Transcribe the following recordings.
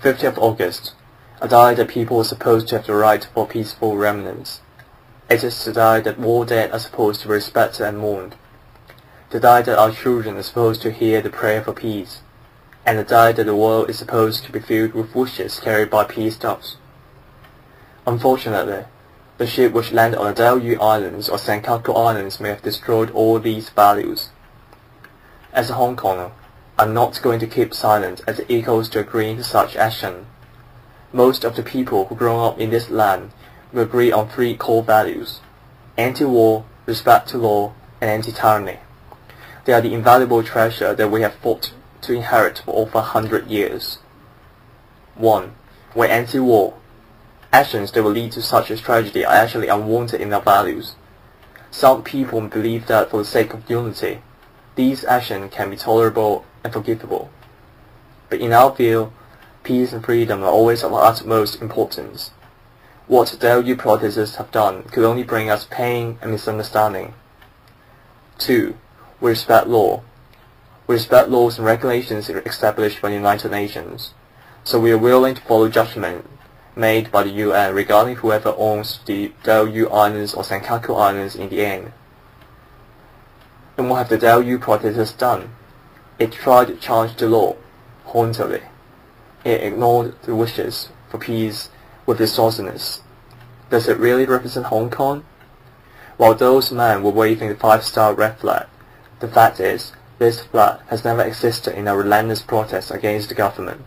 50th of August, a day that people are supposed to have the right for peaceful remnants. It is the day that war dead are supposed to be respected and mourned. The day that our children are supposed to hear the prayer for peace, and the day that the world is supposed to be filled with wishes carried by peace doves. Unfortunately, the ship which landed on the Diaoyu Islands or Senkaku Islands may have destroyed all these values. As a Hong Konger, I'm not going to keep silent as it echoes to agreeing to such action. Most of the people who grow up in this land will agree on 3 core values: anti-war, respect to law, and anti-tyranny. They are the invaluable treasure that we have fought to inherit for over 100 years. 1. We're anti-war. Actions that will lead to such a tragedy are actually unwanted in our values. Some people believe that for the sake of unity, these actions can be tolerable and forgivable. But in our view, peace and freedom are always of utmost importance. What the Diaoyu protesters have done could only bring us pain and misunderstanding. 2. We respect law. We respect laws and regulations established by the United Nations, so we are willing to follow judgment made by the UN regarding whoever owns the Diaoyu Islands or Senkaku Islands in the end. And what have the Diaoyu protesters done? It tried to change the law, hauntedly. It ignored the wishes for peace with resourcefulness. Does it really represent Hong Kong? While those men were waving the 5-star red flag, the fact is, this flag has never existed in our relentless protest against the government.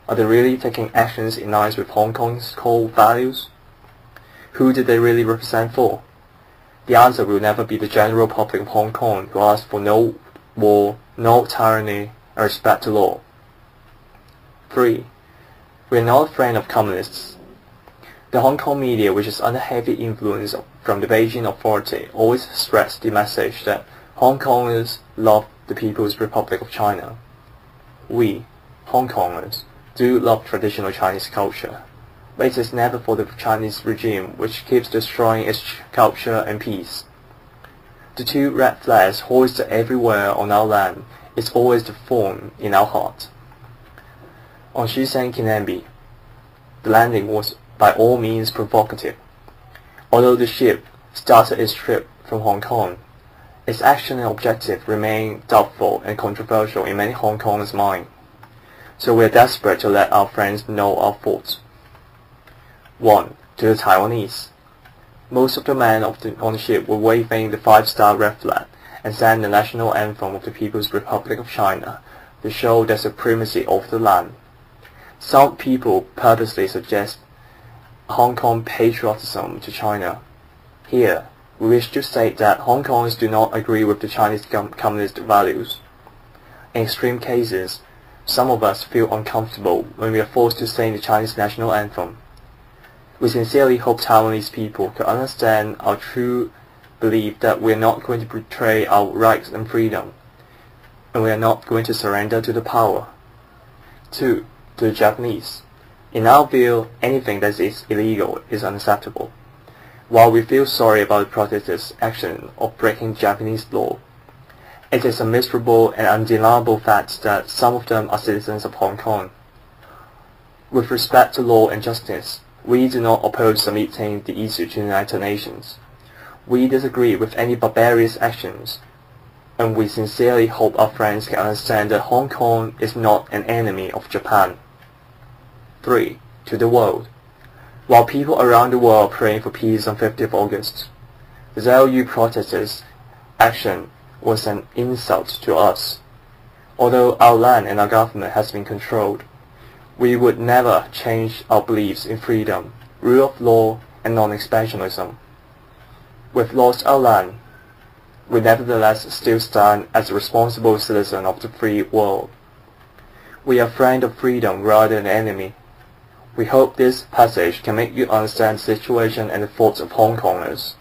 Are they really taking actions in line with Hong Kong's core values? Who did they really represent for? The answer will never be the general public of Hong Kong who ask for no war, no tyranny, and respect to law. 3. We are not a friend of communists. The Hong Kong media, which is under heavy influence from the Beijing authority, always stressed the message that Hong Kongers love the People's Republic of China. We, Hong Kongers, do love traditional Chinese culture, but it is never for the Chinese regime which keeps destroying its culture and peace. The 2 red flags hoisted everywhere on our land is always the thorn in our heart. On Shenzhen Kinambi, the landing was by all means provocative. Although the ship started its trip from Hong Kong, its action and objective remain doubtful and controversial in many Hong Kongers' minds. So we are desperate to let our friends know our thoughts. 1. To the Taiwanese. Most of the men on the ship were waving the 5-star red flag and sang the national anthem of the People's Republic of China to show their supremacy over the land. Some people purposely suggest Hong Kong patriotism to China. Here, we wish to state that Hong Kongers do not agree with the Chinese communist values. In extreme cases, some of us feel uncomfortable when we are forced to sing the Chinese national anthem. We sincerely hope Taiwanese people can understand our true belief that we are not going to betray our rights and freedom, and we are not going to surrender to the power. 2. To the Japanese. In our view, anything that is illegal is unacceptable. While we feel sorry about the protesters' action of breaking Japanese law, it is a miserable and undeniable fact that some of them are citizens of Hong Kong. With respect to law and justice, we do not oppose submitting the issue to the United Nations. We disagree with any barbarous actions, and we sincerely hope our friends can understand that Hong Kong is not an enemy of Japan. 3. To the world. While people around the world are praying for peace on 50th August, the Diaoyu protesters' action was an insult to us. Although our land and our government has been controlled, we would never change our beliefs in freedom, rule of law, and non-expansionism. We've lost our land. We nevertheless still stand as a responsible citizen of the free world. We are friends of freedom rather than enemy. We hope this passage can make you understand the situation and the thoughts of Hong Kongers.